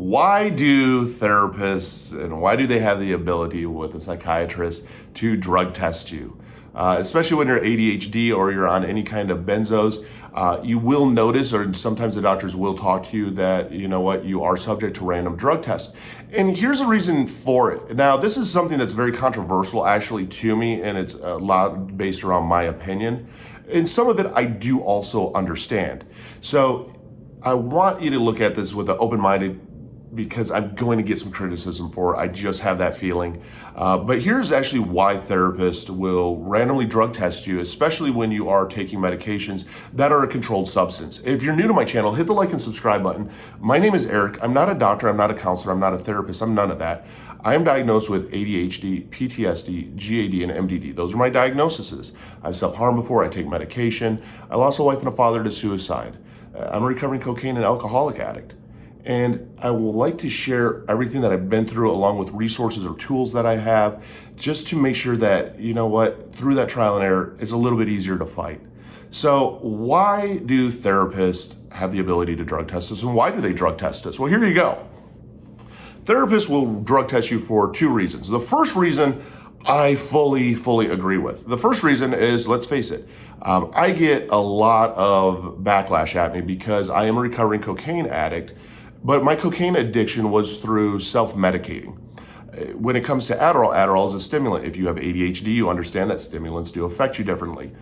Why do therapists and why do they have the ability with a psychiatrist to drug test you? Especially when you're ADHD or you're on any kind of benzos, you will notice, or sometimes the doctors will talk to you that, you know what, you are subject to random drug tests. And here's the reason for it. Now, this is something that's very controversial actually to me, and it's a lot based around my opinion. And some of it I do also understand. So I want you to look at this with an open-minded, because I'm going to get some criticism for it. I just have that feeling. But here's actually why therapists will randomly drug test you, especially when you are taking medications that are a controlled substance. If you're new to my channel, hit the like and subscribe button. My name is Eric. I'm not a doctor. I'm not a counselor. I'm not a therapist. I'm none of that. I am diagnosed with ADHD, PTSD, GAD, and MDD. Those are my diagnoses. I've self-harmed before. I take medication. I lost a wife and a father to suicide. I'm a recovering cocaine and alcoholic addict. And I will like to share everything that I've been through along with resources or tools that I have, just to make sure that, you know what, through that trial and error, it's a little bit easier to fight. So why do therapists have the ability to drug test us, and why do they drug test us? Well, here you go. Therapists will drug test you for two reasons. The first reason I fully agree with. The first reason is, let's face it, I get a lot of backlash at me because I am a recovering cocaine addict. But my cocaine addiction was through self-medicating. When it comes to Adderall, Adderall is a stimulant. If you have ADHD, you understand that stimulants do affect you differently.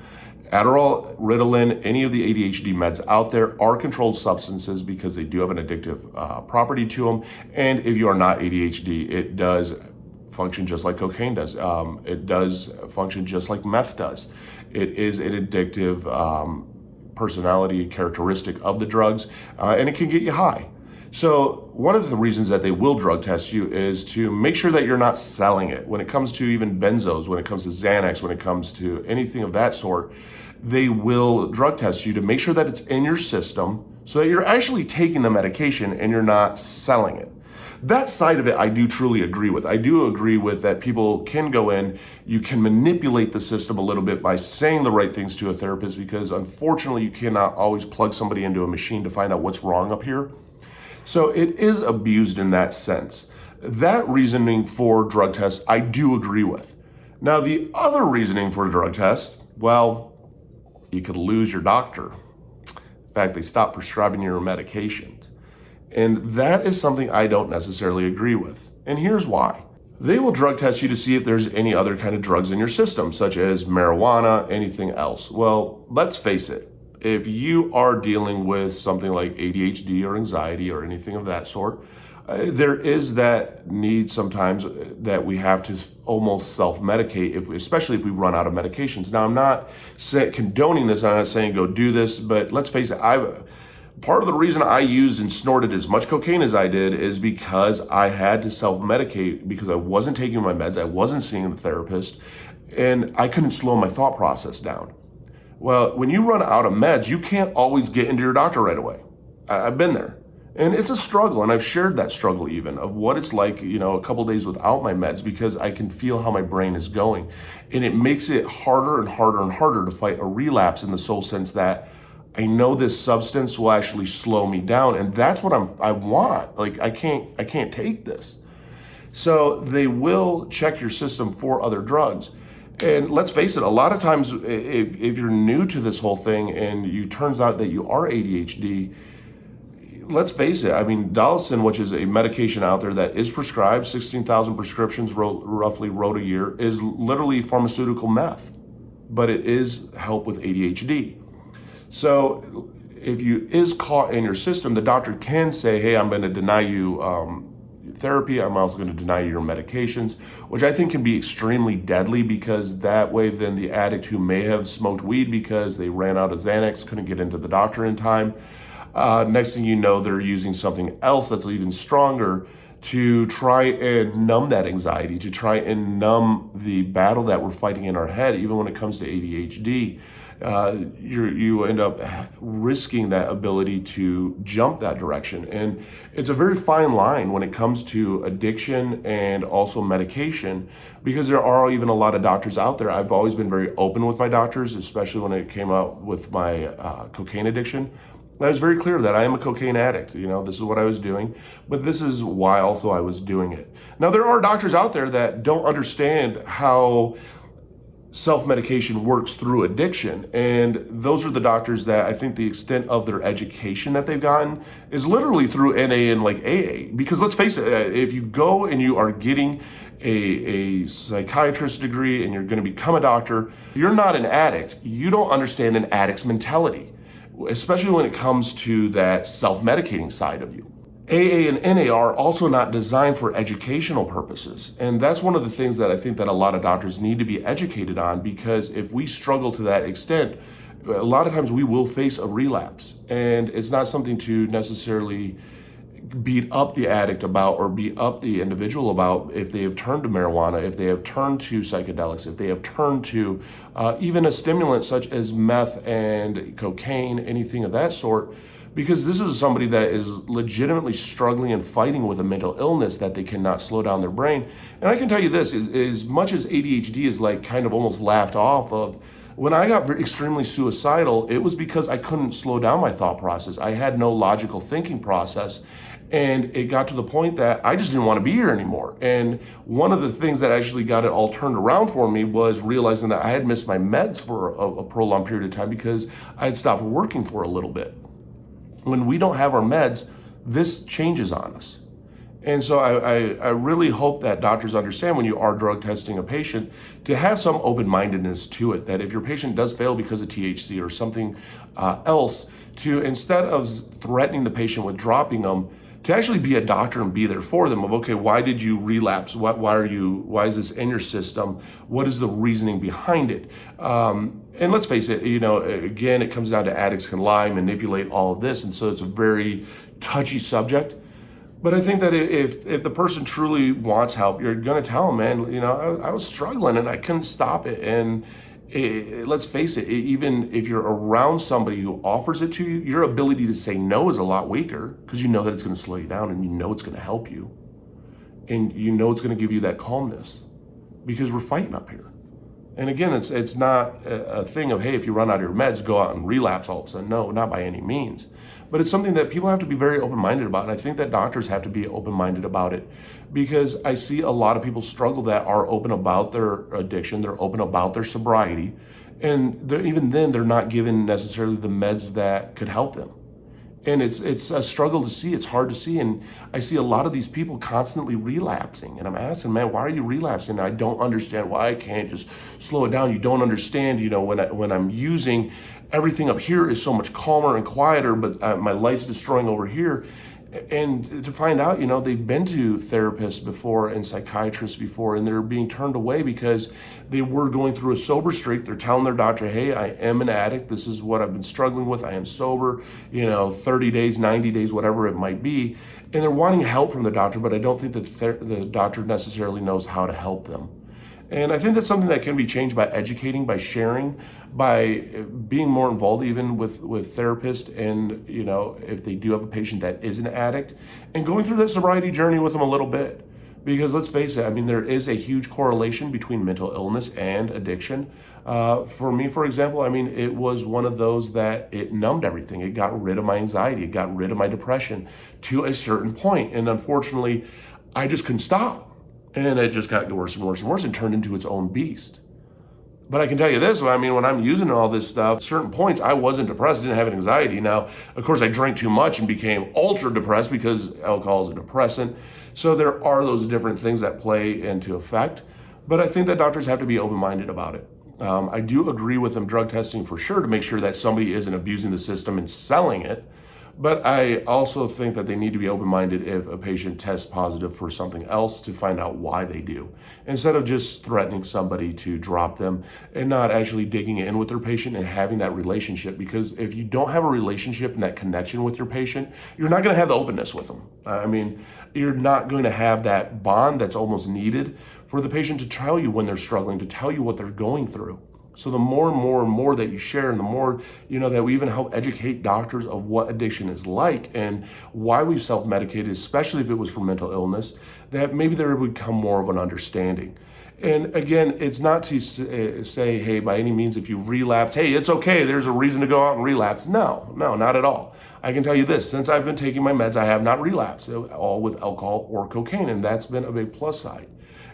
Adderall, Ritalin, any of the ADHD meds out there are controlled substances because they do have an addictive property to them. And if you are not ADHD, it does function just like cocaine does. It does function just like meth does. It is an addictive personality characteristic of the drugs, and it can get you high. So one of the reasons that they will drug test you is to make sure that you're not selling it. When it comes to even benzos, when it comes to Xanax, when it comes to anything of that sort, they will drug test you to make sure that it's in your system so that you're actually taking the medication and you're not selling it. That side of it, I do truly agree with. I do agree with that people can go in, you can manipulate the system a little bit by saying the right things to a therapist, because unfortunately you cannot always plug somebody into a machine to find out what's wrong up here. So it is abused in that sense. That reasoning for drug tests, I do agree with. Now, the other reasoning for a drug test, well, you could lose your doctor. In fact, they stop prescribing your medications. And that is something I don't necessarily agree with. And here's why. They will drug test you to see if there's any other kind of drugs in your system, such as marijuana, anything else. Well, let's face it. If you are dealing with something like ADHD or anxiety or anything of that sort, there is that need sometimes that we have to almost self-medicate, especially if we run out of medications. Now, I'm not condoning this. I'm not saying go do this, but let's face it. Part of the reason I used and snorted as much cocaine as I did is because I had to self-medicate because I wasn't taking my meds, I wasn't seeing the therapist, and I couldn't slow my thought process down. Well, when you run out of meds, you can't always get into your doctor right away. I've been there. And it's a struggle, and I've shared that struggle even of what it's like, you know, a couple of days without my meds, because I can feel how my brain is going. And it makes it harder and harder and harder to fight a relapse, in the sole sense that I know this substance will actually slow me down, and that's what I want. Like, I can't take this. So they will check your system for other drugs. And let's face it, a lot of times if you're new to this whole thing and you turns out that you are ADHD, let's face it, I mean, Dolosin, which is a medication out there that is prescribed, 16,000 prescriptions roughly wrote a year, is literally pharmaceutical meth, but it is help with ADHD. So if you is caught in your system, the doctor can say, hey, I'm going to deny you therapy. I'm also going to deny you your medications, which I think can be extremely deadly, because that way then the addict who may have smoked weed because they ran out of Xanax, couldn't get into the doctor in time, next thing you know, they're using something else that's even stronger to try and numb that anxiety, to try and numb the battle that we're fighting in our head. Even when it comes to ADHD, you end up risking that ability to jump that direction. And it's a very fine line when it comes to addiction and also medication, because there are even a lot of doctors out there. I've always been very open with my doctors, especially when it came out with my cocaine addiction. I was very clear that I am a cocaine addict. This is what I was doing, but this is why also I was doing it. Now, there are doctors out there that don't understand how self-medication works through addiction, and those are the doctors that I think the extent of their education that they've gotten is literally through NA and like AA. Because let's face it, if you go and you are getting a psychiatrist degree and you're going to become a doctor, you're not an addict. You don't understand an addict's mentality, especially when it comes to that self-medicating side of you. AA and NA are also not designed for educational purposes. And that's one of the things that I think that a lot of doctors need to be educated on, because if we struggle to that extent, a lot of times we will face a relapse. And it's not something to necessarily beat up the addict about or beat up the individual about if they have turned to marijuana, if they have turned to psychedelics, if they have turned to even a stimulant such as meth and cocaine, anything of that sort. Because this is somebody that is legitimately struggling and fighting with a mental illness that they cannot slow down their brain. And I can tell you this, as much as ADHD is like kind of almost laughed off of, when I got extremely suicidal, it was because I couldn't slow down my thought process. I had no logical thinking process. And it got to the point that I just didn't want to be here anymore. And one of the things that actually got it all turned around for me was realizing that I had missed my meds for a prolonged period of time because I had stopped working for a little bit. When we don't have our meds, this changes on us. And so I really hope that doctors understand when you are drug testing a patient to have some open-mindedness to it, that if your patient does fail because of THC or something else, to instead of threatening the patient with dropping them, to actually be a doctor and be there for them of, okay, why did you relapse? Why is this in your system? What is the reasoning behind it? And let's face it, again, it comes down to addicts can lie, manipulate, all of this. And so it's a very touchy subject. But I think that if the person truly wants help, you're going to tell them, man, I was struggling and I couldn't stop it. And let's face it, even if you're around somebody who offers it to you, your ability to say no is a lot weaker because you know that it's going to slow you down and you know it's going to help you. And you know it's going to give you that calmness because we're fighting up here. And again, it's not a thing of, hey, if you run out of your meds, go out and relapse all of a sudden. No, not by any means. But it's something that people have to be very open-minded about. And I think that doctors have to be open-minded about it because I see a lot of people struggle that are open about their addiction. They're open about their sobriety. And even then, they're not given necessarily the meds that could help them. And it's a struggle to see. It's hard to see. And I see a lot of these people constantly relapsing. And I'm asking, man, why are you relapsing? And I don't understand why I can't just slow it down. You don't understand, when I'm using, everything up here is so much calmer and quieter, but my light's destroying over here. And to find out, they've been to therapists before and psychiatrists before, and they're being turned away because they were going through a sober streak. They're telling their doctor, hey, I am an addict. This is what I've been struggling with. I am sober, 30 days, 90 days, whatever it might be. And they're wanting help from the doctor, but I don't think that the doctor necessarily knows how to help them. And I think that's something that can be changed by educating, by sharing, by being more involved even with therapists and, if they do have a patient that is an addict, and going through that sobriety journey with them a little bit. Because let's face it, there is a huge correlation between mental illness and addiction. For me, for example, it was one of those that it numbed everything. It got rid of my anxiety. It got rid of my depression to a certain point. And unfortunately, I just couldn't stop. And it just got worse and worse and worse and turned into its own beast. But I can tell you this, when I'm using all this stuff, at certain points, I wasn't depressed, didn't have anxiety. Now, of course, I drank too much and became ultra depressed because alcohol is a depressant. So there are those different things that play into effect. But I think that doctors have to be open-minded about it. I do agree with them drug testing for sure to make sure that somebody isn't abusing the system and selling it. But I also think that they need to be open-minded if a patient tests positive for something else to find out why they do, instead of just threatening somebody to drop them and not actually digging in with their patient and having that relationship. Because if you don't have a relationship and that connection with your patient, you're not going to have the openness with them. You're not going to have that bond that's almost needed for the patient to tell you when they're struggling, to tell you what they're going through. So the more and more and more that you share, and the more, that we even help educate doctors of what addiction is like and why we've self-medicated, especially if it was for mental illness, that maybe there would become more of an understanding. And again, it's not to say, hey, by any means, if you relapse, hey, it's okay, there's a reason to go out and relapse. No, not at all. I can tell you this, since I've been taking my meds, I have not relapsed, all with alcohol or cocaine, and that's been a big plus side.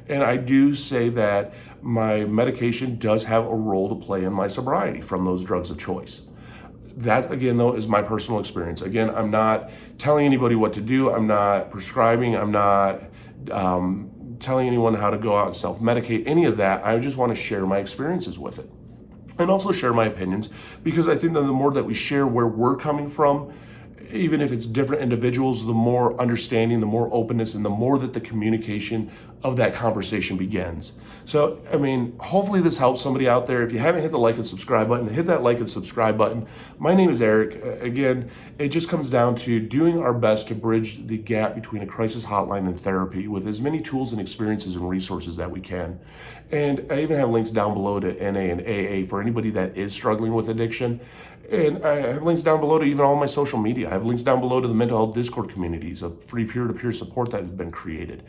And I do say that my medication does have a role to play in my sobriety from those drugs of choice. That, again, though, is my personal experience. Again, I'm not telling anybody what to do. I'm not prescribing. I'm not telling anyone how to go out and self-medicate, any of that. I just want to share my experiences with it and also share my opinions, because I think that the more that we share where we're coming from, even if it's different individuals, the more understanding, the more openness, and the more that the communication of that conversation begins. So, hopefully this helps somebody out there. If you haven't hit the like and subscribe button, hit that like and subscribe button. My name is Eric. Again, it just comes down to doing our best to bridge the gap between a crisis hotline and therapy with as many tools and experiences and resources that we can. And I even have links down below to NA and AA for anybody that is struggling with addiction. And I have links down below to even all my social media. I have links down below to the mental health Discord communities of free peer-to-peer support that has been created.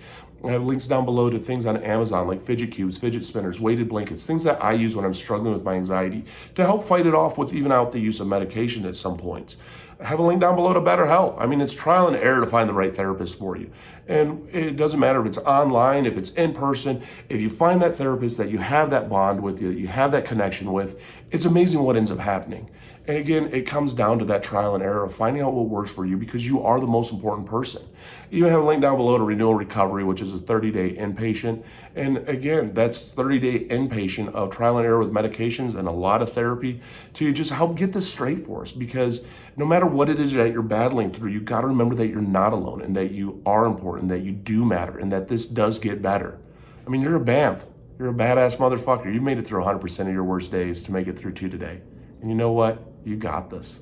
I have links down below to things on Amazon like fidget cubes, fidget spinners, weighted blankets, things that I use when I'm struggling with my anxiety to help fight it off with even out the use of medication at some points. I have a link down below to BetterHelp. It's trial and error to find the right therapist for you. And it doesn't matter if it's online, if it's in person, if you find that therapist that you have that bond with, you have that connection with, it's amazing what ends up happening. And again, it comes down to that trial and error of finding out what works for you, because you are the most important person. You even have a link down below to Renewal Recovery, which is a 30-day inpatient. And again, that's 30-day inpatient of trial and error with medications and a lot of therapy to just help get this straight for us. Because no matter what it is that you're battling through, you got to remember that you're not alone, and that you are important, that you do matter, and that this does get better. You're a BAMF. You're a badass motherfucker. You've made it through 100% of your worst days to make it through 2 today. And you know what? You got this.